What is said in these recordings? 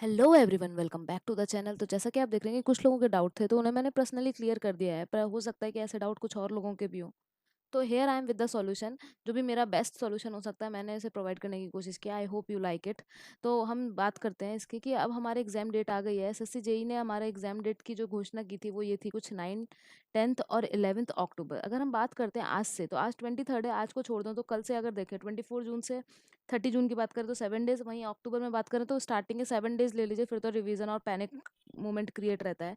Hello everyone, welcome back to the channel. तो जैसा कि आप देख रहे हैं कि कुछ लोगों के डाउट थे, तो उन्हें मैंने पर्सनली क्लियर कर दिया है, पर हो सकता है कि ऐसे डाउट कुछ और लोगों के भी हो। तो here I am with the solution. जो भी मेरा बेस्ट सॉल्यूशन हो सकता है, मैंने इसे प्रोवाइड करने की कोशिश की। I hope you like it. तो हम बात करते हैं इसकी कि अब हमारे एग्जाम डेट आ गई है। एसएससी जेई ने हमारे एग्जाम डेट की जो घोषणा की थी वो ये थी, कुछ 9, 10th और 11th अक्टूबर। अगर हम बात करते हैं आज से, तो आज 23rd है, आज को छोड़ दो तो कल से अगर देखें 24 जून से 30 जून की बात करें तो 7 डेज। वहीं अक्टूबर में बात करें तो स्टार्टिंग के 7 डेज ले लीजिए, फिर तो रिवीजन और पैनिक मोमेंट क्रिएट रहता है।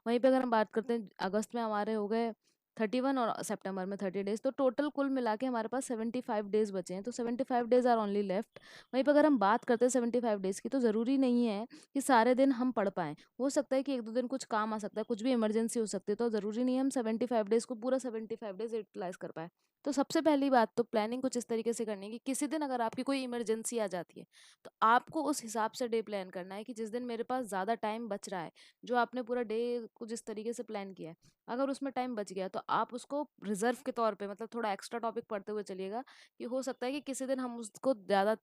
वहीं पे अगर हम बात करते हैं, अगस्त में हमारे हो गए 31 और सितंबर में 30 डेज, तो टोटल कुल मिला के हमारे पास 75 डेज बचे हैं। तो 75 डेज आर ओनली लेफ्ट। वहीं पर अगर हम बात करते हैं 75 डेज की, तो ज़रूरी नहीं है कि सारे दिन हम पढ़ पाएँ। हो सकता है कि एक दो दिन कुछ काम आ सकता है, कुछ भी इमरजेंसी हो सकती है, तो ज़रूरी नहीं है हम 75 डेज को पूरा 75 डेज यूटिलाइज कर पाए। तो सबसे पहली बात तो प्लानिंग कुछ इस तरीके से करनी है कि किसी दिन अगर आपकी कोई इमरजेंसी आ जाती है, तो आपको उस हिसाब से डे प्लान करना है कि जिस दिन मेरे पास ज़्यादा टाइम बच रहा है, जो आपने पूरा डे को जिस तरीके से प्लान किया है, अगर उसमें टाइम बच गया तो आप उसको रिजर्व के तौर पे, मतलब थोड़ा एक्स्ट्रा टॉपिक पढ़ते हुए चलिएगा। कि हो सकता है कि किसी दिन हम उसको ज़्यादा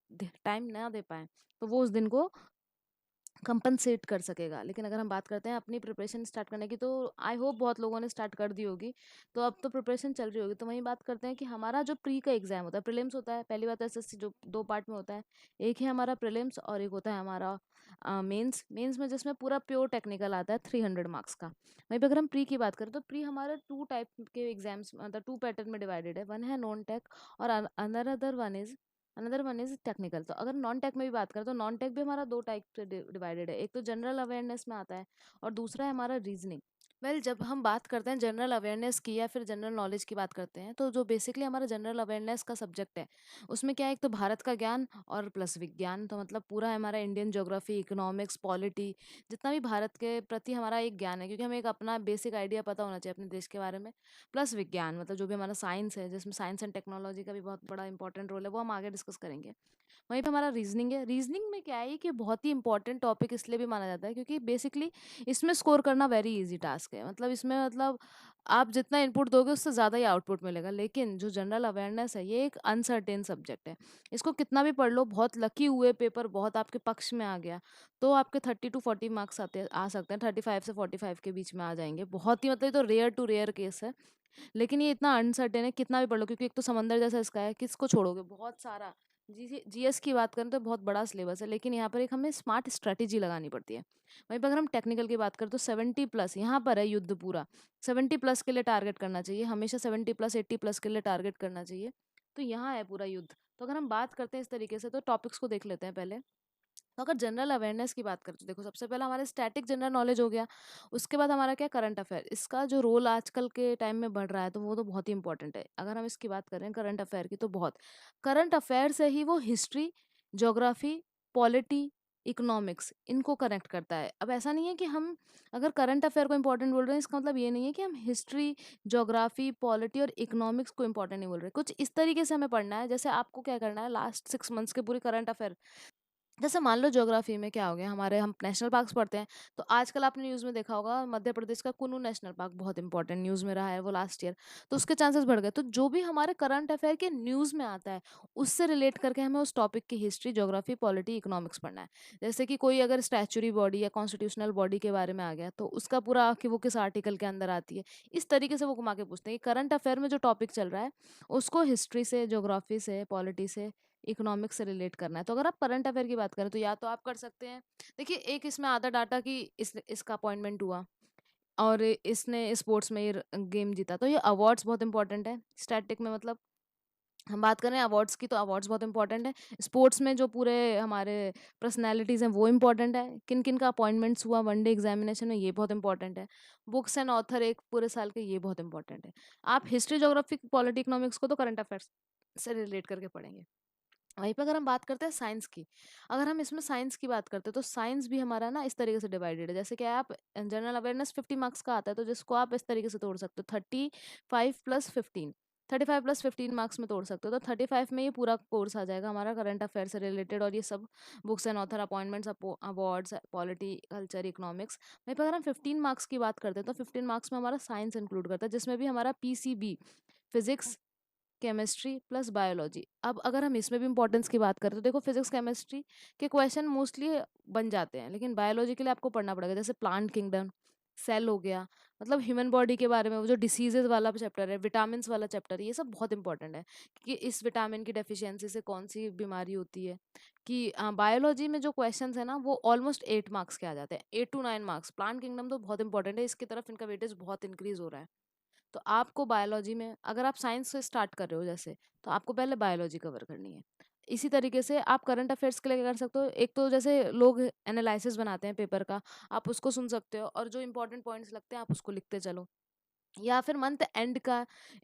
टाइम ना दे पाएँ, तो वो उस दिन को कंपनसेट कर सकेगा। लेकिन अगर हम बात करते हैं अपनी प्रिपरेशन स्टार्ट करने की, तो आई होप बहुत लोगों ने स्टार्ट कर दी होगी। तो अब तो प्रिपरेशन चल रही होगी। तो वहीं बात करते हैं कि हमारा जो प्री का एग्जाम होता है, प्रीलिम्स होता है। पहली बात, एसएससी जो दो पार्ट में होता है, एक है हमारा प्रीलिम्स और एक होता है हमारा मेंस। मेंस में जिसमें पूरा प्योर टेक्निकल आता है 300 मार्क्स का। वहीं पर अगर हम प्री की बात करें, तो प्री हमारे टू टाइप के एग्जाम्स, मतलब टू पैटर्न में डिवाइडेड है। वन है नॉन टेक और अनदर वन इज टेक्निकल। तो अगर नॉन टेक में भी बात करें, तो नॉन टेक भी हमारा दो टाइप से डिवाइडेड है। एक तो जनरल अवेयरनेस में आता है और दूसरा है हमारा रीजनिंग। जब हम बात करते हैं जनरल अवेयरनेस की या फिर जनरल नॉलेज की बात करते हैं, तो जो बेसिकली हमारा जनरल अवेयरनेस का सब्जेक्ट है, उसमें क्या है, एक तो भारत का ज्ञान और प्लस विज्ञान। तो मतलब पूरा है हमारा इंडियन ज्योग्राफी, इकोनॉमिक्स, पॉलिटी, जितना भी भारत के प्रति हमारा एक ज्ञान है, क्योंकि हमें एक अपना बेसिक आइडिया पता होना चाहिए अपने देश के बारे में। प्लस विज्ञान मतलब जो भी हमारा साइंस है, जिसमें साइंस एंड टेक्नोलॉजी का भी बहुत बड़ा इंपॉर्टेंट रोल है, वो हम आगे डिस्कस करेंगे। वहीं पे हमारा रीजनिंग है। रीजनिंग में क्या है कि बहुत ही इंपॉर्टेंट टॉपिक इसलिए भी माना जाता है क्योंकि बेसिकली इसमें स्कोर करना वेरी इजी टास्क है। मतलब इसमें मतलब आप जितना इनपुट दोगे उससे ज़्यादा ही आउटपुट मिलेगा। लेकिन जो जनरल अवेयरनेस है, ये एक अनसर्टेन सब्जेक्ट है। इसको कितना भी पढ़ लो, बहुत लकी हुए पेपर बहुत आपके पक्ष में आ गया, तो आपके 30 to 40 मार्क्स आ सकते हैं। 35 से 45 के बीच में आ जाएंगे। बहुत ही मतलब ये तो रेयर टू रेयर केस है। लेकिन ये इतना अनसर्टेन है, कितना भी पढ़ लो, क्योंकि एक तो समंदर जैसा इसका है, किसको छोड़ोगे, बहुत सारा। जी जीएस की बात करें तो बहुत बड़ा सिलेबस है, लेकिन यहाँ पर एक हमें स्मार्ट स्ट्रैटेजी लगानी पड़ती है। वहीं पर अगर हम टेक्निकल की बात करें, तो 70+ यहाँ पर है युद्ध पूरा। 70+ के लिए टारगेट करना चाहिए हमेशा, 70+, 80+ के लिए टारगेट करना चाहिए। तो यहाँ है पूरा युद्ध। तो अगर हम बात करते हैं इस तरीके से, तो टॉपिक्स को देख लेते हैं पहले। तो अगर जनरल अवेयरनेस की बात करें, तो देखो सबसे पहला हमारा स्टैटिक जनरल नॉलेज हो गया। उसके बाद हमारा क्या, करंट अफेयर। इसका जो रोल आजकल के टाइम में बढ़ रहा है, तो वो तो बहुत ही इंपॉर्टेंट है। अगर हम इसकी बात करें करंट अफेयर की, तो बहुत करंट अफेयर से ही वो हिस्ट्री, ज्योग्राफी, पॉलिटी, इकोनॉमिक्स, इनको कनेक्ट करता है। अब ऐसा नहीं है कि हम अगर करंट अफेयर को इंपॉर्टेंट बोल रहे हैं, इसका मतलब ये नहीं है कि हम हिस्ट्री, ज्योग्राफी, पॉलिटी और इकोनॉमिक्स को इंपॉर्टेंट नहीं बोल रहे। कुछ इस तरीके से हमें पढ़ना है, जैसे आपको क्या करना है, लास्ट 6 मंथ्स के पूरे करंट अफेयर। जैसे मान लो ज्योग्राफी में क्या हो गया, हमारे हम नेशनल पार्क्स पढ़ते हैं। तो आजकल आपने न्यूज़ में देखा होगा, मध्य प्रदेश का कुन्नू नेशनल पार्क बहुत इंपॉर्टेंट न्यूज़ में रहा है वो लास्ट ईयर। तो उसके चांसेस बढ़ गए। तो जो भी हमारे करंट अफेयर के न्यूज़ में आता है, उससे रिलेट करके हमें उस टॉपिक की हिस्ट्री, ज्योग्राफी, पॉलिटी, इकोनॉमिक्स पढ़ना है। जैसे कि कोई अगर स्टैचुरी बॉडी या कॉन्स्टिट्यूशनल बॉडी के बारे में आ गया, तो उसका पूरा कि वो किस आर्टिकल के अंदर आती है, इस तरीके से वो घुमा के पूछते हैं कि करंट अफेयर में जो टॉपिक चल रहा है, उसको हिस्ट्री से, ज्योग्राफी से, पॉलिटी से, इकोनॉमिक्स से रिलेट करना है। तो अगर आप करंट अफेयर की बात करें, तो या तो आप कर सकते हैं, देखिए एक इसमें आता डाटा कि इसका अपॉइंटमेंट हुआ और इसने स्पोर्ट्स में ये गेम जीता, तो ये अवार्ड्स बहुत इंपॉर्टेंट है स्टैटिक में। मतलब हम बात करें अवार्ड्स की, तो अवार्ड्स बहुत इंपॉर्टेंट है। स्पोर्ट्स में जो पूरे हमारे पर्सनैलिटीज़ हैं, वो इंपॉर्टेंट है। किन किन का अपॉइंटमेंट्स हुआ वनडे एग्जामिनेशन में, ये बहुत इंपॉर्टेंट है। बुक्स एंड ऑथर एक पूरे साल के, ये बहुत इंपॉर्टेंट है। आप हिस्ट्री, ज्योग्राफी, पॉलिटी, इकोनॉमिक्स को तो करंट अफेयर्स से रिलेट करके पढ़ेंगे। वहीं पे अगर हम बात करते हैं साइंस की, अगर हम इसमें साइंस की बात करते हैं, तो साइंस भी हमारा ना इस तरीके से डिवाइडेड है। जैसे कि आप जनरल अवेयरनेस 50 मार्क्स का आता है, तो जिसको आप इस तरीके से तोड़ सकते हो, 35+15, 35+15 मार्क्स में तोड़ सकते हो। तो 35 में ये पूरा कोर्स आ जाएगा हमारा करंट अफेयर से रिलेटेड, और ये सब books and author, appointments, awards, polity, culture, economics. वहीं पर अगर हम 15 मार्क्स की बात करते हैं, तो 15 मार्क्स में हमारा साइंस इंक्लूड करता है, जिसमें भी हमारा PCB, physics, chemistry plus biology. अब अगर हम इसमें भी इंपॉर्टेंस की बात करें तो देखो फिजिक्स केमिस्ट्री के क्वेश्चन मोस्टली बन जाते हैं, लेकिन बायोलॉजी के लिए आपको पढ़ना पड़ेगा, जैसे प्लांट किंगडम, सेल हो गया, मतलब ह्यूमन बॉडी के बारे में वो जो डिसीजेज वाला चैप्टर है, विटामिन वाला चैप्टर है, ये सब बहुत इंपॉर्टेंट है कि इस विटामिन की डेफिशिएंसी से कौन सी बीमारी होती है। कि बायोलॉजी में जो क्वेश्चंस है ना वो ऑलमोस्ट 8 मार्क्स के आ जाते हैं, 8 to 9 मार्क्स। प्लांट किंगडम तो बहुत इंपॉर्टेंट है, इसकी तरफ इनका वेटेज बहुत इंक्रीज हो रहा है। तो आपको बायोलॉजी में, अगर आप साइंस से स्टार्ट कर रहे हो जैसे, तो आपको पहले बायोलॉजी कवर करनी है। इसी तरीके से आप करंट अफेयर्स के लिए क्या कर सकते हो, एक तो जैसे लोग एनालिसिस बनाते हैं पेपर का, आप उसको सुन सकते हो और जो इंपॉर्टेंट पॉइंट्स लगते हैं आप उसको लिखते चलो। या फिर मंथ एंड का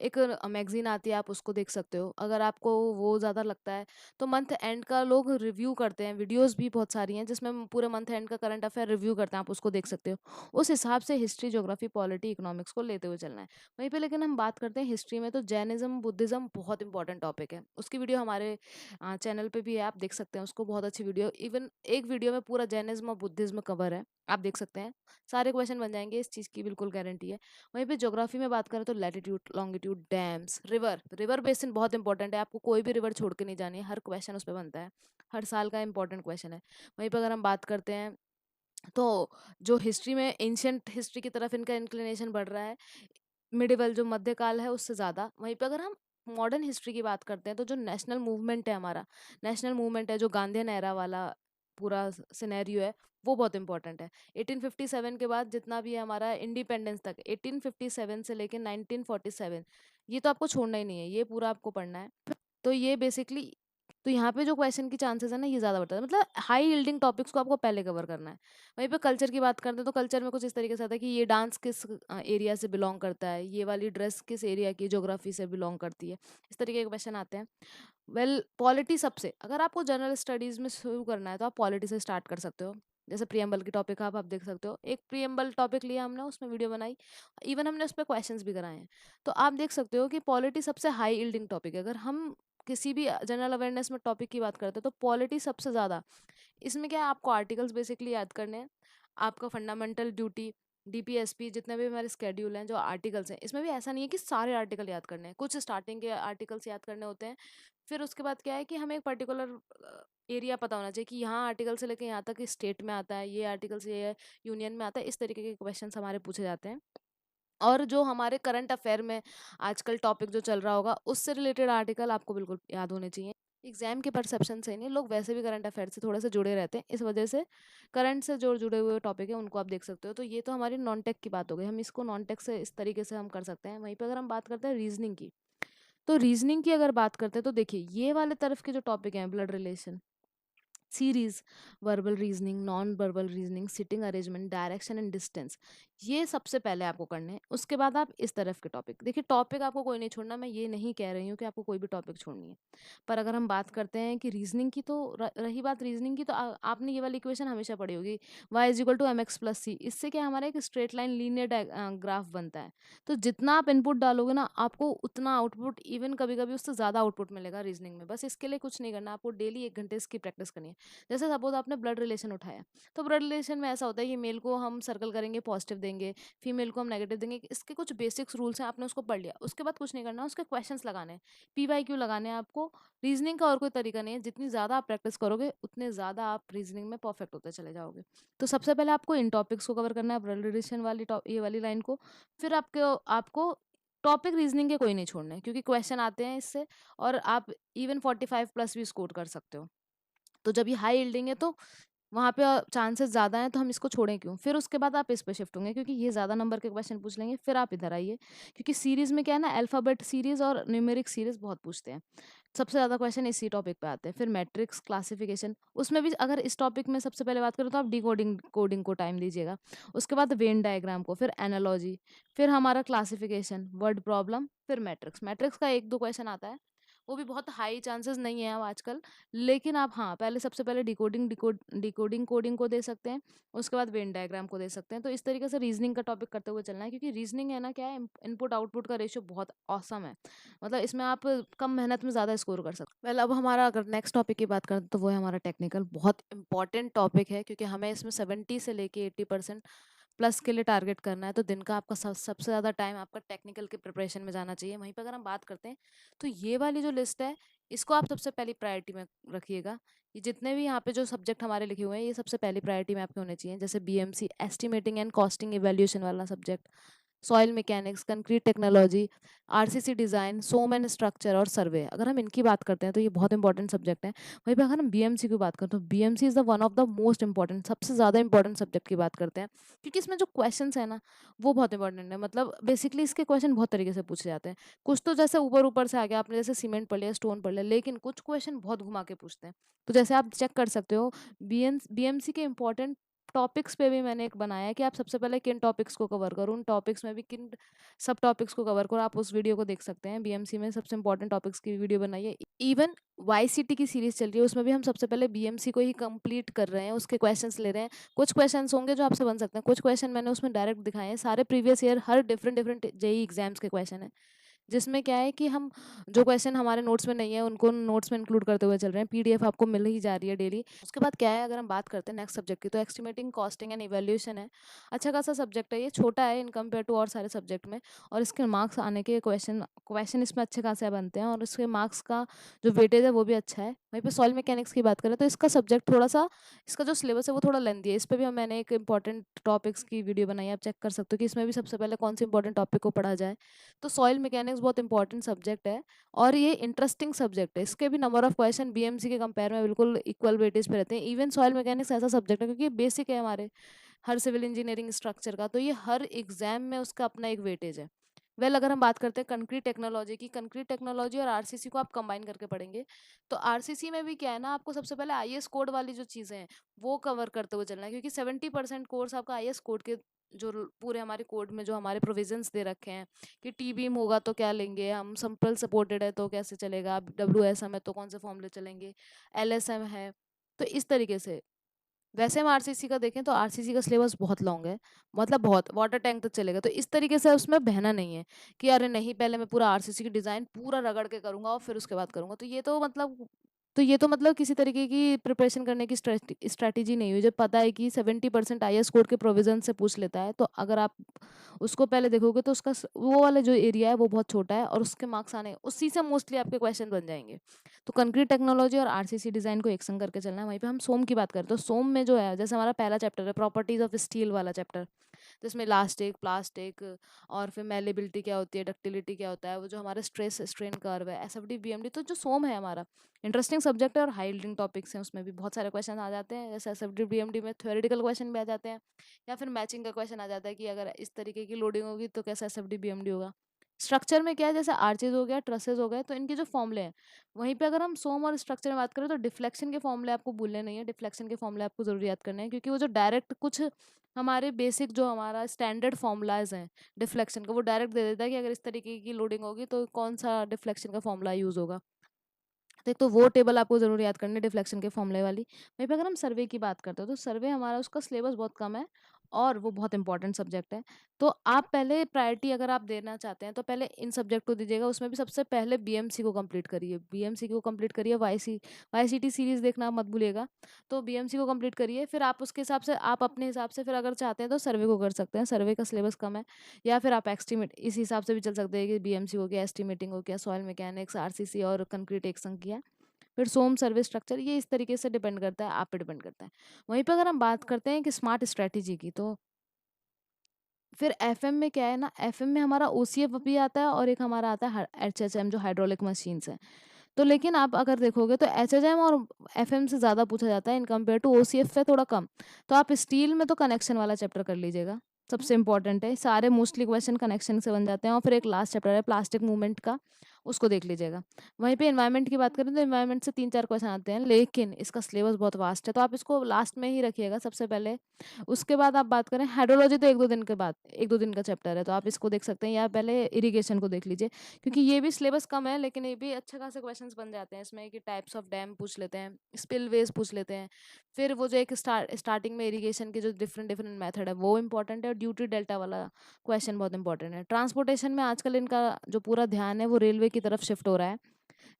एक मैगजीन आती है, आप उसको देख सकते हो अगर आपको वो ज़्यादा लगता है। तो मंथ एंड का लोग रिव्यू करते हैं, वीडियोस भी बहुत सारी हैं जिसमें पूरे मंथ एंड का करंट अफेयर रिव्यू करते हैं, आप उसको देख सकते हो। उस हिसाब से हिस्ट्री, ज्योग्राफी, पॉलिटी, इकोनॉमिक्स को लेते हुए चलना है। वहीं पे लेकिन हम बात करते हैं हिस्ट्री में, तो जैनिज्म, बुद्धिज्म बहुत इंपॉर्टेंट टॉपिक है। उसकी वीडियो हमारे चैनल पे भी है, आप देख सकते हैं उसको, बहुत अच्छी वीडियो। इवन एक वीडियो में पूरा जैनिज्म और बुद्धिज्म कवर है, आप देख सकते हैं। सारे क्वेश्चन बन जाएंगे, इस चीज़ की बिल्कुल गारंटी है। वहीं पे ज्योग्राफी में बात करें तो latitude, longitude, dams, river, river basin बहुत इंपॉर्टेंट है, आपको कोई भी रिवर छोड़ के नहीं जानी है, हर क्वेश्चन उस पर बनता है, हर साल का इंपॉर्टेंट क्वेश्चन है। वहीं पर अगर हम बात करते हैं तो जो हिस्ट्री में एंशियंट हिस्ट्री की तरफ इनका इंक्लिनेशन बढ़ रहा है, मिडिवल जो मध्यकाल है उससे ज़्यादा। वहीं पे अगर हम मॉडर्न हिस्ट्री की बात करते हैं तो जो नेशनल मूवमेंट है हमारा, नेशनल मूवमेंट है जो गांधीयन एरा वाला पूरा सिनेरियो है, वो बहुत इंपॉर्टेंट है। 1857 के बाद जितना भी है हमारा इंडिपेंडेंस तक, 1857 से लेकर 1947, ये तो आपको छोड़ना ही नहीं है, ये पूरा आपको पढ़ना है। तो ये बेसिकली, तो यहाँ पे जो क्वेश्चन की चांसेस है ना ये ज़्यादा बढ़ता है, मतलब हाई यील्डिंग टॉपिक्स को आपको पहले कवर करना है। वहीं पे कल्चर की बात करते हैं तो कल्चर में कुछ इस तरीके से आता है कि ये डांस किस एरिया से बिलोंग करता है, ये वाली ड्रेस किस एरिया की ज्योग्राफी से बिलोंग करती है, इस तरीके के क्वेश्चन आते हैं। वेल पॉलिटी सबसे, अगर आपको जनरल स्टडीज़ में शुरू करना है तो आप पॉलिटी से स्टार्ट कर सकते हो। जैसे प्रियम्बल की टॉपिक आप देख सकते हो, एक प्रियम्बल टॉपिक लिया हमने, उसमें वीडियो बनाई, इवन हमने उस पर क्वेश्चंस भी कराए हैं। तो आप देख सकते हो कि पॉलिटी सबसे हाई यील्डिंग टॉपिक है। अगर हम किसी भी जनरल अवेयरनेस में टॉपिक की बात करते हैं तो पॉलिटी सबसे ज़्यादा। इसमें क्या है, आपको आर्टिकल्स बेसिकली याद करने हैं, आपका फंडामेंटल ड्यूटी, डीपीएसपी, जितने भी हमारे स्केड्यूल हैं जो आर्टिकल्स हैं, इसमें भी ऐसा नहीं है कि सारे आर्टिकल याद करने हैं, कुछ स्टार्टिंग के आर्टिकल्स याद करने होते हैं। फिर उसके बाद क्या है कि हमें एक पर्टिकुलर एरिया पता होना चाहिए कि यहाँ आर्टिकल से लेकर यहाँ तक स्टेट में आता है, ये आर्टिकल से ये यूनियन में आता है, इस तरीके के क्वेश्चन हमारे पूछे जाते हैं। और जो हमारे करंट अफेयर में आजकल टॉपिक जो चल रहा होगा उससे रिलेटेड आर्टिकल आपको बिल्कुल याद होने चाहिए। एग्जाम के परसेप्शन से नहीं, लोग वैसे भी करंट अफेयर से थोड़े से जुड़े रहते हैं, इस वजह से करंट से जो जुड़े हुए टॉपिक है उनको आप देख सकते हो। तो ये तो हमारी नॉन टेक की बात हो गई, हम इसको नॉन टेक से इस तरीके से हम कर सकते हैं। वहीं पे अगर हम बात करते हैं रीजनिंग की, तो रीजनिंग की अगर बात करते हैं तो देखिए ये वाले तरफ के जो टॉपिक हैं, blood relation, series, verbal reasoning, non verbal reasoning, sitting arrangement, direction and distance, ये सबसे पहले आपको करने हैं। उसके बाद आप इस तरफ के टॉपिक देखिए, टॉपिक आपको कोई नहीं छोड़ना, मैं ये नहीं कह रही हूँ कि आपको कोई भी टॉपिक छोड़नी है। पर अगर हम बात करते हैं कि रीजनिंग की, तो रही बात रीजनिंग की, तो आपने ये वाली इक्वेशन हमेशा पढ़ी होगी, y=mx+c। इससे क्या हमारा एक स्ट्रेट लाइन लीनियर ग्राफ बनता है। तो जितना आप इनपुट डालोगे ना आपको उतना आउटपुट, इवन कभी कभी उससे ज़्यादा आउटपुट मिलेगा रीजनिंग में। बस इसके लिए कुछ नहीं करना, आपको डेली 1 घंटे इसकी प्रैक्टिस करनी है। जैसे सपोज आपने ब्लड रिलेशन उठाया, तो ब्लड रिलेशन में ऐसा होता है कि मेल को हम सर्कल करेंगे पॉजिटिव देंगे, फीमेल को हम नेगेटिव देंगे, इसके कुछ बेसिक्स रूल्स हैं, आपने उसको पढ़ लिया, उसके बाद कुछ नहीं करना, उसके क्वेश्चंस लगाने हैं, पीवाईक्यू लगाने हैं आपको। रीजनिंग का और कोई तरीका नहीं है, जितनी ज़्यादा आप प्रैक्टिस करोगे उतने ज़्यादा आप रीजनिंग में परफेक्ट होते चले जाओगे। तो सबसे पहले आपको इन टॉपिक्स को कवर करना है, ब्लड रिलेशन वाली ये वाली लाइन को। फिर आपको आपको टॉपिक रीजनिंग के कोई नहीं छोड़ने, क्योंकि क्वेश्चन आते हैं इससे, और आप इवन 45+ भी स्कोर कर सकते हो। तो जब ये हाई यील्डिंग है तो वहाँ पे चांसेस ज़्यादा हैं, तो हम इसको छोड़ें क्यों? फिर उसके बाद आप इस पे शिफ्ट होंगे, क्योंकि ये ज़्यादा नंबर के क्वेश्चन पूछ लेंगे। फिर आप इधर आइए, क्योंकि सीरीज़ में क्या है ना, अल्फ़ाबेट सीरीज़ और न्यूमेरिक सीरीज़ बहुत पूछते हैं। सबसे ज़्यादा क्वेश्चन इसी टॉपिक पे आते हैं। फिर मैट्रिक्स, क्लासिफिकेशन, उसमें भी अगर इस टॉपिक में सबसे पहले बात करें तो आप डिकोडिंग कोडिंग को टाइम दीजिएगा। उसके बाद वेन डायग्राम को, फिर एनालॉजी, फिर हमारा क्लासिफिकेशन, वर्ड प्रॉब्लम, फिर मैट्रिक्स। मैट्रिक्स का 1-2 क्वेश्चन आता है, वो भी बहुत हाई चांसेस नहीं है अब आजकल, लेकिन आप हाँ पहले सबसे पहले डिकोडिंग कोडिंग को दे सकते हैं, उसके बाद वेन डायग्राम को दे सकते हैं। तो इस तरीके से रीजनिंग का टॉपिक करते हुए चलना है, क्योंकि रीजनिंग है ना, क्या है, इनपुट आउटपुट का रेशियो बहुत औसम है, मतलब इसमें आप कम मेहनत में ज़्यादा स्कोर कर सकते हैं। वेल अब हमारा अगर नेक्स्ट टॉपिक की बात करें तो वो है हमारा टेक्निकल, बहुत इंपॉर्टेंट टॉपिक है, क्योंकि हमें इसमें 70 से लेके 80% प्लस के लिए टारगेट करना है, तो दिन का आपका सबसे ज़्यादा टाइम आपका टेक्निकल के प्रिपरेशन में जाना चाहिए। वहीं पे अगर हम बात करते हैं, तो ये वाली जो लिस्ट है, इसको आप सबसे पहली प्रायोरिटी में रखिएगा। ये जितने भी यहाँ पे जो सब्जेक्ट हमारे लिखे हुए हैं, ये सबसे पहली प्रायोरिटी में आपके होने चाहिए। जैसे BMC estimating and costing evaluation वाला subject, soil mechanics, concrete technology, RCC design, SOM and structure और सर्वे। अगर हम इनकी बात करते हैं तो ये बहुत इंपॉर्टेंट सब्जेक्ट है। वहीं पे अगर हम बीएमसी की बात करें तो BMC is the one of the most important, सबसे ज़्यादा इंपॉर्टेंट सब्जेक्ट की बात करते हैं, क्योंकि इसमें जो क्वेश्चंस है ना, वो बहुत इंपॉर्टेंट है। मतलब बेसिकली इसके क्वेश्चन बहुत तरीके से पूछे जाते हैं। कुछ तो जैसे ऊपर ऊपर से आ गया, आपने जैसे सीमेंट पढ़ लिया, स्टोन पढ़ लिया, लेकिन कुछ क्वेश्चन बहुत घुमा के पूछते हैं। तो जैसे आप चेक कर सकते हो, बीएमसी के इंपॉर्टेंट टॉपिक्स पे भी मैंने एक बनाया है कि आप सबसे पहले किन टॉपिक्स को कवर करो, उन टॉपिक्स में भी किन सब टॉपिक्स को कवर करो। आप उस वीडियो को देख सकते हैं, बीएमसी में सबसे इंपॉर्टेंट टॉपिक्स की वीडियो बनाई है। इवन वाईसीटी की सीरीज चल रही है, उसमें भी हम सबसे पहले बीएमसी को ही कंप्लीट कर रहे हैं, उसके क्वेश्चंस ले रहे हैं। कुछ क्वेश्चंस होंगे जो आपसे बन सकते हैं, कुछ क्वेश्चन मैंने उसमें डायरेक्ट दिखाए हैं, सारे प्रीवियस ईयर हर डिफरेंट डिफरेंट जेई एग्जाम्स के क्वेश्चन है, जिसमें क्या है कि हम जो क्वेश्चन हमारे नोट्स में नहीं है उनको नोट्स में इंक्लूड करते हुए चल रहे हैं। पीडीएफ आपको मिल ही जा रही है डेली। उसके बाद क्या है, अगर हम बात करते हैं नेक्स्ट सब्जेक्ट की, तो एस्टिमेटिंग कॉस्टिंग एंड इवैल्यूएशन है। अच्छा खासा सब्जेक्ट है, ये छोटा है इन कंपेयर टू और सारे सब्जेक्ट में, और इसके मार्क्स आने के क्वेश्चन क्वेश्चन इसमें अच्छे खासे बनते हैं, और इसके मार्क्स का जो वेटेज है वो भी अच्छा है। वहीं पे सॉइल मैकेनिक्स की बात करें तो इसका सब्जेक्ट थोड़ा सा, इसका जो सिलेबस है वो थोड़ा लेंथी है। इस पर भी मैंने एक इंपॉर्टेंट टॉपिक्स की वीडियो बनाई है, आप चेक कर सकते हो कि इसमें भी सबसे पहले कौन से इंपॉर्टेंट टॉपिक को पढ़ा जाए। तो सॉइल मैकेनिक्स बहुत इंपॉर्टेंट सब्जेक्ट है, और ये इंटरेस्टिंग सब्जेक्ट है। इसके भी नंबर ऑफ क्वेश्चन बीएमसी के कंपेयर में बिल्कुल इक्वल वेटेज पे रहते हैं। इवन सॉइल मैकेनिक्स ऐसा सब्जेक्ट है क्योंकि बेसिक है हमारे हर सिविल इंजीनियरिंग स्ट्रक्चर का, तो ये हर एग्जाम में उसका अपना एक वेटेज है। अगर हम बात करते हैं कंक्रीट टेक्नोलॉजी की, कंक्रीट टेक्नोलॉजी और आरसीसी को आप कंबाइन करके पढ़ेंगे, तो आरसीसी में भी क्या है ना, आपको सबसे पहले आईएस कोड वाली जो चीज़ें हैं वो कवर करते हुए चलना है, क्योंकि 70% कोर्स आपका आईएस कोड के जो पूरे हमारे कोड में जो हमारे प्रोविजंस दे रखे हैं कि टी बीम होगा तो क्या लेंगे हम, सिंपल सपोर्टेड है तो कैसे चलेगा, डब्ल्यू एस एम है तो कौन से फॉर्मूले चलेंगे, एल एस एम है, तो इस तरीके से। वैसे हम आरसीसी का देखें तो आरसीसी का सिलेबस बहुत लॉन्ग है, मतलब बहुत वाटर टैंक तक चलेगा, तो इस तरीके से उसमें बहना नहीं है कि अरे नहीं पहले मैं पूरा आरसीसी की डिज़ाइन पूरा रगड़ के करूंगा और फिर उसके बाद करूंगा। तो ये तो मतलब किसी तरीके की प्रिपरेशन करने की स्ट्रैटेजी नहीं हुई। जब पता है कि 70% आईएस कोड के प्रोविजन से पूछ लेता है, तो अगर आप उसको पहले देखोगे तो उसका वो वाला जो एरिया है वो बहुत छोटा है, और उसके मार्क्स आने उसी से मोस्टली आपके क्वेश्चन बन जाएंगे। तो कंक्रीट टेक्नोलॉजी और आरसीसी डिज़ाइन को एक संग करके चलना है। वहीं पे हम सोम की बात करें तो सोम में जो है, जैसे हमारा पहला चैप्टर है प्रॉपर्टीज ऑफ स्टील वाला चैप्टर, जिसमें इलास्टिक, प्लास्टिक, और फिर मेलेबिलिटी क्या होती है, डक्टिलिटी क्या होता है, वो जो हमारे स्ट्रेस स्ट्रेन कर्व है, एसएफडी बीएमडी, तो जो सोम है हमारा इंटरेस्टिंग सब्जेक्ट है, और हाई यील्डिंग टॉपिक्स हैं, उसमें भी बहुत सारे क्वेश्चन आ जाते हैं। जैसे एसएफडी बीएमडी में थ्योरेटिकल क्वेश्चन भी आ जाते हैं, या फिर मैचिंग का क्वेश्चन आ जाता है कि अगर इस तरीके की लोडिंग होगी तो कैसा एसएफडी बीएमडी होगा। स्ट्रक्चर में क्या है, जैसे आर्चेज हो गया, ट्रसेज हो गए, तो इनके जो फॉर्मूले हैं, वहीं पे अगर हम सोम और स्ट्रक्चर में बात करें तो डिफ्लेक्शन के फॉर्मूले आपको भूलने नहीं है। डिफ्लेक्शन के फॉर्मूले आपको जरूर याद करने हैं, क्योंकि वो जो डायरेक्ट कुछ हमारे बेसिक जो हमारा स्टैंडर्ड फॉर्मूलाज हैं डिफ्लेक्शन का, वो डायरेक्ट दे देता है कि अगर इस तरीके की लोडिंग होगी तो कौन सा डिफ्लेक्शन का फॉर्मूला यूज होगा। तो एक तो वो टेबल आपको जरूर याद करनी है डिफ्लेक्शन के फॉर्मूले वाली। वहीं पे अगर हम सर्वे की बात करते हो तो सर्वे हमारा उसका सिलेबस बहुत कम है, और वो बहुत इंपॉर्टेंट सब्जेक्ट है। तो आप पहले प्रायोरिटी अगर आप देना चाहते हैं तो पहले इन सब्जेक्ट को दीजिएगा। उसमें भी सबसे पहले बीएमसी को कंप्लीट करिए, बीएमसी को कंप्लीट करिए। वाईसीटी सीरीज देखना मत भूलिएगा। तो बीएमसी को कंप्लीट करिए, फिर आप उसके हिसाब से, आप अपने हिसाब से फिर अगर चाहते हैं तो सर्वे को कर सकते हैं, सर्वे का सिलेबस कम है। या फिर आप एस्टिमेट इस हिसाब से भी चल सकते हैं कि बीएमसी हो गया, एस्टिमेटिंग हो गया, सॉइल मैकेनिक्स, आरसीसी और कंक्रीट एक संग किया, फिर सोम सर्विस स्ट्रक्चर, ये इस तरीके से डिपेंड करता है, आप पे डिपेंड करता है। वहीं पे अगर हम बात करते हैं कि स्मार्ट स्ट्रेटेजी की, तो फिर एफएम में क्या है ना, एफएम में हमारा ओसीएफ भी आता है, और एक हमारा आता है एचएचएम जो हाइड्रोलिक मशीन्स है। तो लेकिन आप अगर देखोगे तो एचएचएम और एफएम से ज़्यादा पूछा जाता है इन कंपेयर टू ओसीएफ से थोड़ा कम। तो आप स्टील में तो कनेक्शन वाला चैप्टर कर लीजिएगा, सबसे इंपॉर्टेंट है। सारे मोस्टली क्वेश्चन कनेक्शन से बन जाते हैं। और फिर एक लास्ट चैप्टर है प्लास्टिक मूवमेंट का, उसको देख लीजिएगा। वहीं पे एनवायरनमेंट की बात करें तो एनवायरनमेंट से 3-4 क्वेश्चन आते हैं, लेकिन इसका सिलेबस बहुत वास्ट है, तो आप इसको लास्ट में ही रखिएगा सबसे पहले। उसके बाद आप बात करें हाइड्रोलॉजी, तो 1-2 दिन के बाद, 1-2 दिन का चैप्टर है, तो आप इसको देख सकते हैं, या पहले इरिगेशन को देख लीजिए, क्योंकि ये भी सिलेबस कम है, लेकिन ये भी अच्छे खासे क्वेश्चंस बन जाते हैं इसमें, कि टाइप्स ऑफ डैम पूछ लेते हैं, स्पिलवेज पूछ लेते हैं। फिर वो जो एक स्टार्टिंग में इरिगेशन के जो डिफरेंट डिफरेंट मेथड है वो इंपॉर्टेंट है, और ड्यूटी डेल्टा वाला क्वेश्चन बहुत इंपॉर्टेंट है। ट्रांसपोर्टेशन में आजकल इनका जो पूरा ध्यान है वो रेलवे की तरफ शिफ्ट हो रहा है,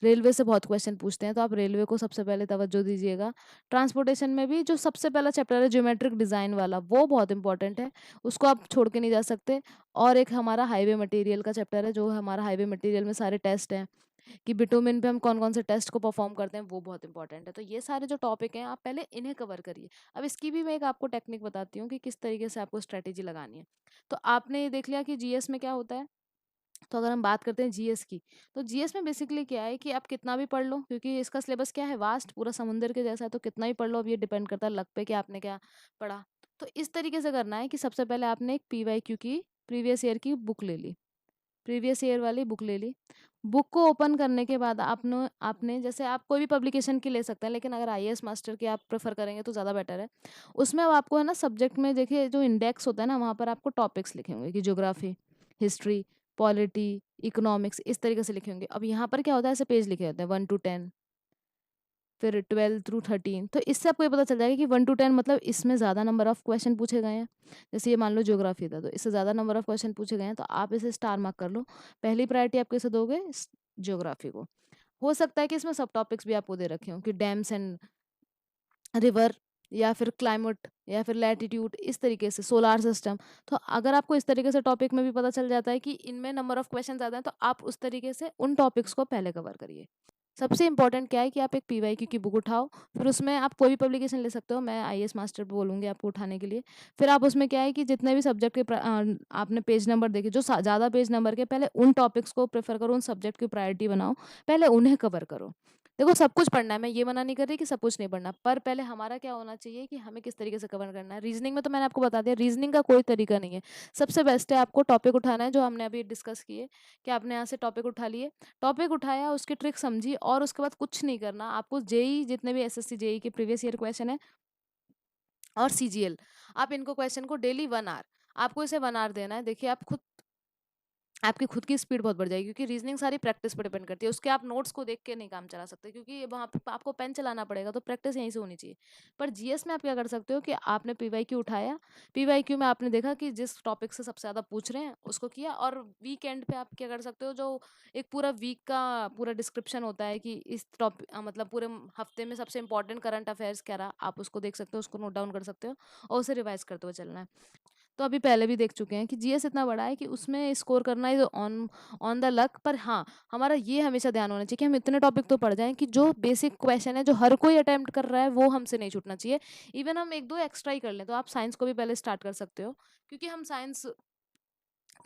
रेलवे से बहुत क्वेश्चन पूछते हैं, तो आप रेलवे को सबसे पहले तवज्जो दीजिएगा। ट्रांसपोर्टेशन में भी जो सबसे पहला चैप्टर है ज्योमेट्रिक डिज़ाइन वाला, वो बहुत इंपॉर्टेंट है, उसको आप छोड़ के नहीं जा सकते। और एक हमारा हाईवे मटेरियल का चैप्टर है, जो हमारा हाईवे मटेरियल में सारे टेस्ट हैं कि बिटुमिन पे हम कौन-कौन से टेस्ट को परफॉर्म करते हैं, वो बहुत इंपॉर्टेंट है। तो ये सारे जो टॉपिक हैं, आप पहले इन्हें कवर करिए। अब इसकी भी मैं एक आपको टेक्निक बताती हूँ कि किस तरीके से आपको स्ट्रैटेजी लगानी है। तो आपने ये देख लिया कि जीएस में क्या होता है। तो अगर हम बात करते हैं जीएस की, तो जीएस में बेसिकली क्या है कि आप कितना भी पढ़ लो, क्योंकि इसका सिलेबस क्या है, वास्ट, पूरा समुंदर के जैसा है, तो कितना भी पढ़ लो, अब ये डिपेंड करता है लक पे कि आपने क्या पढ़ा। तो इस तरीके से करना है कि सबसे पहले आपने एक पीवाईक्यू की प्रीवियस ईयर की बुक ले ली, प्रीवियस ईयर वाली बुक ले ली। बुक को ओपन करने के बाद आपने आपने जैसे आप कोई भी पब्लिकेशन की ले सकते हैं, लेकिन अगर आईएएस मास्टर की आप प्रेफर करेंगे तो ज़्यादा बेटर है। उसमें अब आपको है ना सब्जेक्ट में देखिए जो इंडेक्स होता है ना, वहाँ पर आपको टॉपिक्स लिखे होंगे कि ज्योग्राफी, हिस्ट्री, पॉलिटी, इकोनॉमिक्स, इस तरीके से लिखे होंगे। अब यहाँ पर क्या होता है, ऐसे पेज लिखे होते हैं 1 टू 10, फिर 12 थ्रू 13। तो इससे आपको ये पता चल जाएगा कि 1 टू 10 मतलब इसमें ज़्यादा नंबर ऑफ क्वेश्चन पूछे गए हैं। जैसे ये मान लो ज्योग्राफी था, तो इससे ज़्यादा नंबर ऑफ क्वेश्चन पूछे गए हैं, तो आप इसे स्टार मार्क कर लो। पहली प्रायोरिटी आप किसे दोगे, ज्योग्राफी को। हो सकता है कि इसमें सब टॉपिक्स भी आपको दे रखे हों कि डैम्स एंड रिवर, या फिर क्लाइमेट, या फिर लैटिट्यूड, इस तरीके से सोलार सिस्टम। तो अगर आपको इस तरीके से टॉपिक में भी पता चल जाता है कि इनमें नंबर ऑफ क्वेश्चन ज़्यादा हैं, तो आप उस तरीके से उन टॉपिक्स को पहले कवर करिए। सबसे इंपॉर्टेंट क्या है कि आप एक पीवाईक्यू की बुक उठाओ, फिर उसमें आप कोई भी पब्लिकेशन ले सकते हो, मैं आईएएस मास्टर पे बोलूँगी आपको उठाने के लिए। फिर आप उसमें क्या है कि जितने भी सब्जेक्ट के आपने पेज नंबर देखे, जो ज़्यादा पेज नंबर के, पहले उन टॉपिक्स को प्रेफर करो, उन सब्जेक्ट की प्रायोरिटी बनाओ, पहले उन्हें कवर करो। देखो सब कुछ पढ़ना है, मैं ये मना नहीं कर रही कि सब कुछ नहीं पढ़ना, पर पहले हमारा क्या होना चाहिए कि हमें किस तरीके से कवर करना है। रीजनिंग में तो मैंने आपको बता दिया, रीजनिंग का कोई तरीका नहीं है। सबसे बेस्ट है आपको टॉपिक उठाना है, जो हमने अभी डिस्कस किए कि आपने यहाँ से टॉपिक उठा लिए, टॉपिक उठाया, उसकी ट्रिक समझी, और उसके बाद कुछ नहीं करना आपको। जेई जितने भी एसएससी जेई के प्रीवियस ईयर क्वेश्चन है, और सीजीएल, आप इनको क्वेश्चन को डेली 1 आवर, आपको इसे 1 आवर देना है। देखिए आप खुद, आपकी खुद की स्पीड बहुत बढ़ जाएगी, क्योंकि रीजनिंग सारी प्रैक्टिस पर डिपेंड करती है। उसके आप नोट्स को देख के नहीं काम चला सकते, क्योंकि वहाँ पे आपको पेन चलाना पड़ेगा, तो प्रैक्टिस यहीं से होनी चाहिए। पर जीएस में आप क्या कर सकते हो कि आपने पीवाईक्यू उठाया, पीवाईक्यू में आपने देखा कि जिस टॉपिक से सबसे ज़्यादा पूछ रहे हैं उसको किया, और वीकेंड पे आप क्या कर सकते हो, जो एक पूरा वीक का पूरा डिस्क्रिप्शन होता है कि इस टॉपिक मतलब पूरे हफ्ते में सबसे इंपॉर्टेंट करंट अफेयर्स क्या रहा, आप उसको देख सकते हो, उसको नोट डाउन कर सकते हो, और उसे रिवाइज करते हुए चलना है। तो अभी पहले भी देख चुके हैं कि जीएस इतना बड़ा है कि उसमें स्कोर करना is on on the luck. पर हाँ, हमारा ये हमेशा ध्यान होना चाहिए कि हम इतने टॉपिक तो पढ़ जाएं कि जो बेसिक क्वेश्चन है, जो हर कोई अटेम्प्ट कर रहा है, वो हमसे नहीं छूटना चाहिए। इवन हम एक दो एक्स्ट्रा ही कर लें, तो आप साइंस को भी पहले स्टार्ट कर सकते हो, क्योंकि हम साइंस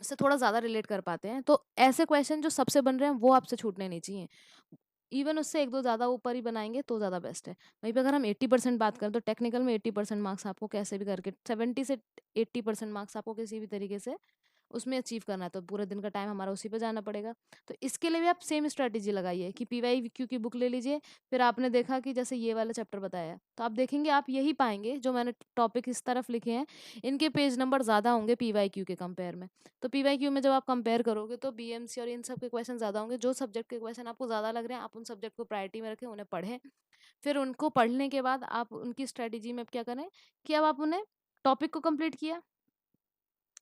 से थोड़ा ज़्यादा रिलेट कर पाते हैं। तो ऐसे क्वेश्चन जो सबसे बन रहे हैं, वो आपसे छूटने नहीं चाहिए। इवन उससे एक दो ज़्यादा ऊपर ही बनाएंगे तो ज़्यादा बेस्ट है। वहीं पे अगर हम 80% बात करें, तो टेक्निकल में 80% मार्क्स आपको कैसे भी करके, 70 से 80% मार्क्स आपको किसी भी तरीके से उसमें अचीव करना है, तो पूरे दिन का टाइम हमारा उसी पे जाना पड़ेगा। तो इसके लिए भी आप सेम स्ट्रैटेजी लगाइए कि पीवाईक्यू की बुक ले लीजिए। फिर आपने देखा कि जैसे ये वाला चैप्टर बताया, तो आप देखेंगे आप यही पाएंगे, जो मैंने टॉपिक इस तरफ लिखे हैं, इनके पेज नंबर ज़्यादा होंगे पीवाईक्यू के कंपेयर में। तो पीवाईक्यू में जब आप कंपेयर करोगे, तो बीएमसी और इन सब के क्वेश्चन ज़्यादा होंगे। जो सब्जेक्ट के क्वेश्चन आपको ज़्यादा लग रहे हैं, आप उन सब्जेक्ट को प्रायोरिटी में रखें, उन्हें पढ़ें। फिर उनको पढ़ने के बाद आप उनकी स्ट्रैटेजी में अब क्या करें कि अब आप उन्हें टॉपिक को कंप्लीट किया,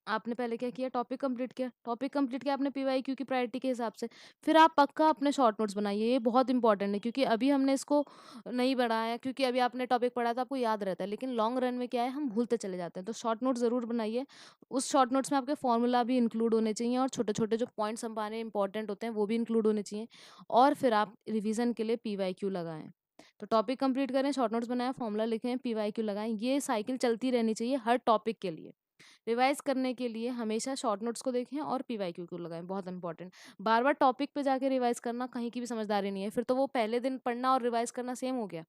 आपने पहले क्या किया, टॉपिक कंप्लीट किया, टॉपिक कंप्लीट किया आपने पीवाईक्यू की प्रायोरिटी के हिसाब से। फिर आप पक्का अपने शॉर्ट नोट्स बनाइए, ये बहुत इंपॉर्टेंट है, क्योंकि अभी हमने इसको नहीं बढ़ाया, क्योंकि अभी आपने टॉपिक पढ़ा था, आपको याद रहता है, लेकिन लॉन्ग रन में क्या है, हम भूलते चले जाते हैं। तो शॉर्ट नोट्स ज़रूर बनाइए। उस शॉर्ट नोट्स में आपके फॉर्मूला भी इंक्लूड होने चाहिए, और छोटे छोटे जो पॉइंट्स हमारे इंपॉर्टेंट होते हैं, वो भी इंक्लूड होने चाहिए। और फिर आप रिविजन के लिए पीवाईक्यू लगाएं। तो टॉपिक कंप्लीट करें, शॉर्ट नोट्स बनाएं, फॉर्मूला लिखें, पीवाईक्यू लगाएं। ये साइकिल चलती रहनी चाहिए हर टॉपिक के लिए। रिवाइज करने के लिए हमेशा शॉर्ट नोट्स को देखें और पीवाईक्यू को लगाएं, बहुत इंपॉर्टेंट। बार बार टॉपिक पे जाके रिवाइज करना कहीं की भी समझदारी नहीं है, फिर तो वो पहले दिन पढ़ना और रिवाइज करना सेम हो गया।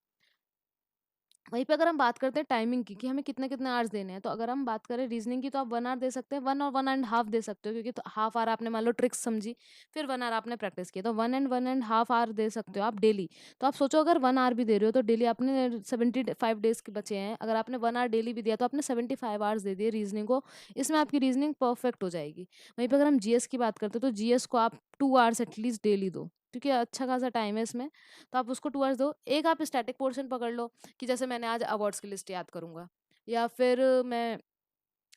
वहीं पे अगर हम बात करते हैं टाइमिंग की कि हमें कितने कितने आवर्स देने हैं, तो अगर हम बात करें रीजनिंग की, तो आप 1 आवर दे सकते हैं, 1 और 1.5 दे सकते हो, क्योंकि तो हाफ आवर आपने मान लो ट्रिक्स समझी, फिर 1 आवर आपने प्रैक्टिस किया, तो 1 और 1.5 आवर दे सकते हो आप डेली। तो आप सोचो, अगर 1 आवर भी दे रहे हो, तो डेली आपने 75 डेज के बचे हैं, अगर आपने 1 आवर डेली भी दिया, तो आपने 75 आवर्स दे दिए रीजनिंग को। इसमें आपकी रीजनिंग परफेक्ट हो जाएगी। वहीं पर अगर हम जीएस की बात करते हैं, तो जीएस को आप 2 आवर्स एटलीस्ट डेली दो, क्योंकि अच्छा खासा टाइम है इसमें। तो आप उसको 2 आवर्स दो। एक आप स्टैटिक पोर्शन पकड़ लो, कि जैसे मैंने आज अवार्ड्स की लिस्ट याद करूँगा, या फिर मैं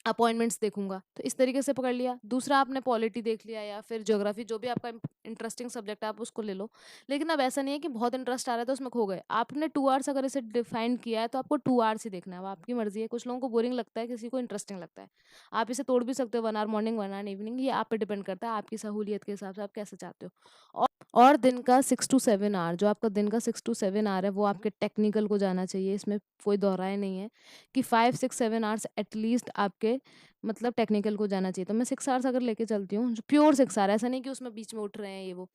अपॉइंटमेंट्स देखूँगा, तो इस तरीके से पकड़ लिया। दूसरा आपने पॉलिटी देख लिया या फिर ज्योग्राफी, जो भी आपका इंटरेस्टिंग सब्जेक्ट है आप उसको ले लो। लेकिन अब ऐसा नहीं है कि बहुत इंटरेस्ट आ रहा है तो उसमें खो गए। आपने 2 आवर्स अगर इसे डिफाइन किया है तो आपको 2 आवर्स ही देखना है, अब आपकी मर्ज़ी है। कुछ लोगों को बोरिंग लगता है, किसी को इंटरेस्टिंग लगता है। आप इसे तोड़ भी सकते हो, 1 आवर मॉर्निंग, 1 आवर इवनिंग, ये आप पे डिपेंड करता है, आपकी सहूलियत के हिसाब से आप कैसे चाहते हो। और दिन का 6 टू 7 आवर, जो आपका दिन का 6 टू 7 आवर है वो आपके टेक्निकल को जाना चाहिए। इसमें कोई दोहराए नहीं है कि 5, 6, 7 आवर्स एटलीस्ट आपके मतलब टेक्निकल को जाना चाहिए। तो मैं 6 आवर्स अगर लेके चलती हूँ, जो प्योर 6 आवर, ऐसा नहीं कि उसमें बीच में उठ रहे हैं ये वो।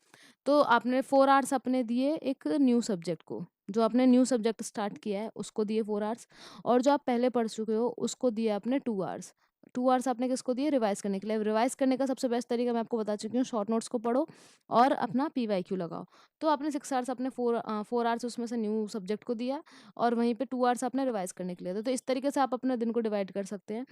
तो आपने 4 आवर्स अपने दिए एक न्यू सब्जेक्ट को, जो आपने न्यू सब्जेक्ट स्टार्ट किया है उसको दिए 4 आवर्स, और जो आप पहले पढ़ चुके हो उसको दिए आपने 2 आवर्स। 2 आवर्स आपने किसको दिए? रिवाइज़ करने के लिए। रिवाइज़ करने का सबसे बेस्ट तरीका मैं आपको बता चुकी हूँ, शॉर्ट नोट्स को पढ़ो और अपना पीवाईक्यू लगाओ। तो आपने 6 आवर्स अपने 4 आवर्स उसमें से न्यू सब्जेक्ट को दिया, और वहीं पे 2 आवर्स आपने रिवाइज़ करने के लिए दिया। तो इस तरीके से आप अपने दिन को डिवाइड कर सकते हैं।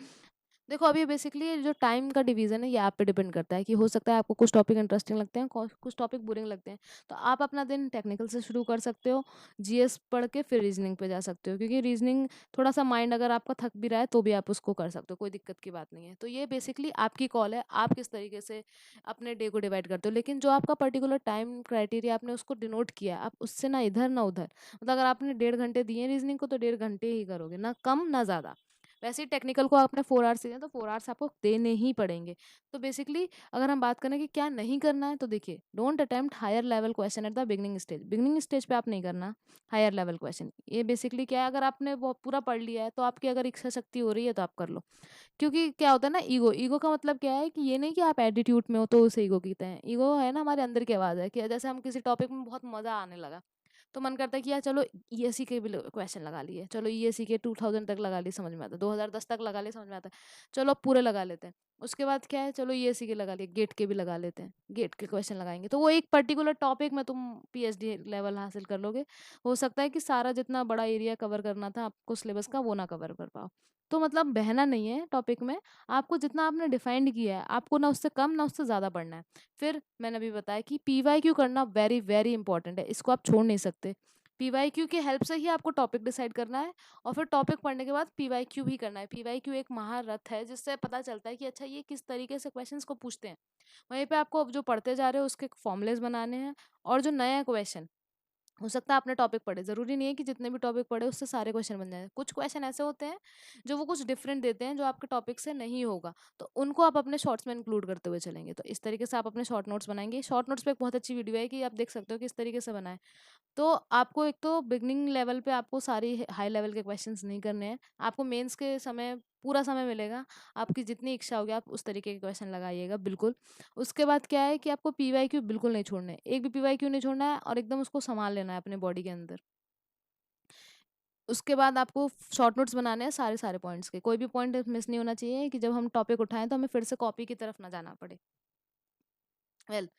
देखो, अभी बेसिकली जो टाइम का डिवीज़न है ये आप पे डिपेंड करता है कि हो सकता है आपको कुछ टॉपिक इंटरेस्टिंग लगते हैं, कुछ टॉपिक बोरिंग लगते हैं। तो आप अपना दिन टेक्निकल से शुरू कर सकते हो, जीएस पढ़ के फिर रीजनिंग पे जा सकते हो, क्योंकि रीजनिंग थोड़ा सा माइंड अगर आपका थक भी रहा है तो भी आप उसको कर सकते हो, कोई दिक्कत की बात नहीं है। तो ये बेसिकली आपकी कॉल है, आप किस तरीके से अपने डे को डिवाइड करते हो। लेकिन जो आपका पर्टिकुलर टाइम क्राइटेरिया आपने उसको डिनोट किया, आप उससे ना इधर ना उधर, मतलब अगर आपने 1.5 घंटे दिए रीजनिंग को तो 1.5 घंटे ही करोगे, ना कम ना ज़्यादा। वैसे ही टेक्निकल को आपने 4 आवर्स दिए तो 4 आवर्स आपको देने ही पड़ेंगे। तो बेसिकली अगर हम बात करें कि क्या नहीं करना है, तो देखिए, don't attempt higher level question at the beginning stage. Beginning stage पे आप नहीं करना हायर लेवल क्वेश्चन। ये बेसिकली क्या है, अगर आपने वो पूरा पढ़ लिया है तो आपकी अगर इच्छा शक्ति हो रही है तो आप कर लो। क्योंकि क्या होता है ना, ईगो, ईगो का मतलब क्या है कि ये नहीं कि आप एटीट्यूड में हो तो उसे ईगो कहते हैं। ईगो है ना, हमारे अंदर की आवाज़ है कि जैसे हम किसी टॉपिक में बहुत मज़ा आने लगा तो मन करता है कि यार चलो ईएससी के भी क्वेश्चन लगा लिए, चलो ईएससी के 2000 तक लगा लिए, समझ में आता है, 2010 तक लगा लिए, समझ में आता है, चलो अब पूरे लगा लेते हैं। उसके बाद क्या है, चलो ईएससी के लगा लिए, गेट के भी लगा लेते हैं, गेट के क्वेश्चन लगाएंगे तो वो एक पर्टिकुलर टॉपिक में तुम पीएचडी लेवल हासिल कर लोगे। हो सकता है कि सारा जितना बड़ा एरिया कवर करना था आपको सिलेबस का वो ना कवर कर पाओ। तो मतलब बहना नहीं है टॉपिक में, आपको जितना आपने डिफाइंड किया है आपको ना उससे कम ना उससे ज़्यादा पढ़ना है। फिर मैंने अभी बताया कि पीवाईक्यू करना वेरी वेरी इंपॉर्टेंट है, इसको आप छोड़ नहीं सकते। पीवाईक्यू की हेल्प से ही आपको टॉपिक डिसाइड करना है, और फिर टॉपिक पढ़ने के बाद पीवाईक्यू भी करना है। पीवाईक्यू एक महारथ है जिससे पता चलता है कि अच्छा ये किस तरीके से क्वेश्चंस को पूछते हैं। वहीं पे आपको अब जो पढ़ते जा रहे हो उसके फॉर्मुलेज बनाने हैं, और जो नया क्वेश्चन, हो सकता है आपने टॉपिक पढ़े, ज़रूरी नहीं है कि जितने भी टॉपिक पढ़े उससे सारे क्वेश्चन बन जाए। कुछ क्वेश्चन ऐसे होते हैं जो वो कुछ डिफरेंट देते हैं जो आपके टॉपिक से नहीं होगा, तो उनको आप अपने शॉर्ट्स में इंक्लूड करते हुए चलेंगे। तो इस तरीके से आप अपने शॉर्ट नोट्स बनाएंगे। शॉर्ट नोट्स पे एक बहुत अच्छी वीडियो है कि आप देख सकते हो कि इस तरीके से बनाए। तो आपको एक तो बिगिनिंग लेवल पे आपको सारी हाई लेवल के क्वेश्चंस नहीं करने हैं। आपको मेंस के समय पूरा समय मिलेगा। आपकी जितनी इच्छा होगी आप उस तरीके के क्वेश्चन लगाइएगा बिल्कुल। उसके बाद क्या है कि आपको पीवाईक्यू बिल्कुल नहीं छोड़ने हैं। एक भी पीवाईक्यू नहीं छोड़ना है और एकदम उसको सँभाल लेना है अपने बॉडी के अंदर। उसके बाद आपको शॉर्ट नोट्स बनाने हैं सारे-सारे पॉइंट्स के। कोई भी पॉइंट मिस नहीं होना चाहिए कि जब हम टॉपिक उठाएँ तो हमें फिर से कॉपी की तरफ ना जाना पड़े। वेल,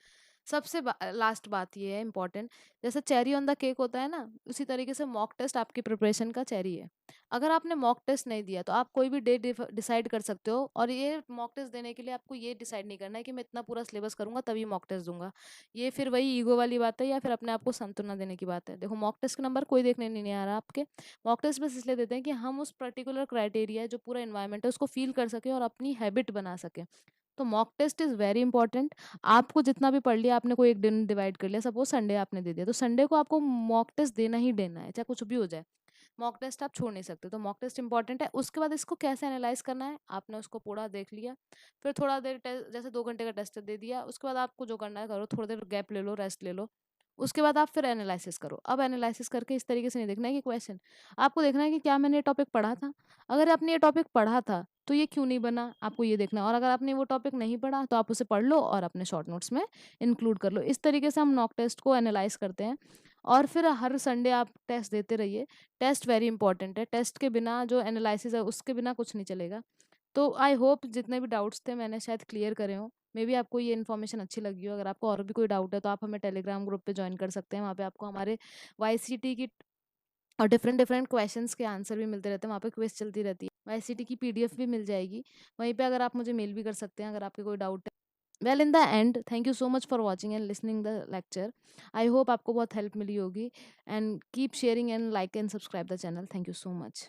सबसे लास्ट बात ये है इम्पोर्टेंट, जैसे चेरी ऑन द केक होता है ना, उसी तरीके से मॉक टेस्ट आपकी प्रिपरेशन का चेरी है। अगर आपने मॉक टेस्ट नहीं दिया तो आप कोई भी डे डिसाइड कर सकते हो, और ये मॉक टेस्ट देने के लिए आपको ये डिसाइड नहीं करना है कि मैं इतना पूरा सिलेबस करूंगा तभी मॉक टेस्ट दूंगा। ये फिर वही ईगो वाली बात है या फिर अपने आप को संतुलना देने की बात है। देखो, मॉक टेस्ट के नंबर कोई देखने नहीं आ रहा आपके। मॉक टेस्ट बस इसलिए देते हैं कि हम उस पर्टिकुलर क्राइटेरिया जो पूरा इन्वायरमेंट है उसको फील कर सके और अपनी हैबिट बना सके। तो mock test is very important. आपको जितना भी पढ़ लिया, आपने कोई एक दिन डिवाइड कर लिया, सपोज संडे आपने दे दिया, तो संडे को आपको मॉक टेस्ट देना ही देना है, चाहे कुछ भी हो जाए। मॉक टेस्ट आप छोड़ नहीं सकते, तो मॉक टेस्ट इंपॉर्टेंट है। उसके बाद इसको कैसे एनालाइज करना है, आपने उसको पूरा देख लिया, फिर थोड़ा देर जैसे 2 घंटे का टेस्ट दे दिया, उसके बाद आपको जो करना है करो, थोड़ी देर गैप ले लो, रेस्ट ले लो। उसके बाद आप फिर एनालिसिस करो। अब एनालिसिस करके इस तरीके से नहीं देखना है कि क्वेश्चन, आपको देखना है कि क्या मैंने ये टॉपिक पढ़ा था। अगर आपने ये टॉपिक पढ़ा था तो ये क्यों नहीं बना, आपको ये देखना है। और अगर आपने वो टॉपिक नहीं पढ़ा तो आप उसे पढ़ लो और अपने शॉर्ट नोट्स में इंक्लूड कर लो। इस तरीके से हम मॉक टेस्ट को एनालाइज करते हैं, और फिर हर संडे आप टेस्ट देते रहिए। टेस्ट वेरी इंपॉर्टेंट है, टेस्ट के बिना जो एनालिसिस है उसके बिना कुछ नहीं चलेगा। तो आई होप जितने भी डाउट्स थे मैंने शायद क्लियर करे हों। मे बी आपको ये इन्फॉर्मेशन अच्छी लगी हो। अगर आपको और भी कोई डाउट है तो आप हमें टेलीग्राम ग्रुप पे ज्वाइन कर सकते हैं। वहाँ पे आपको हमारे वाईसीटी की और डिफरेंट डिफरेंट क्वेश्चंस के आंसर भी मिलते रहते हैं। वहाँ पे क्विज चलती रहती है। वाईसीटी की पीडीएफ भी मिल जाएगी। वहीं पे अगर आप मुझे मेल भी कर सकते हैं अगर आपके कोई डाउट है। Well, in the end, thank you so much for watching and listening the lecture. I hope आपको बहुत हेल्प मिली होगी, and keep sharing and like and subscribe the channel. Thank you so much.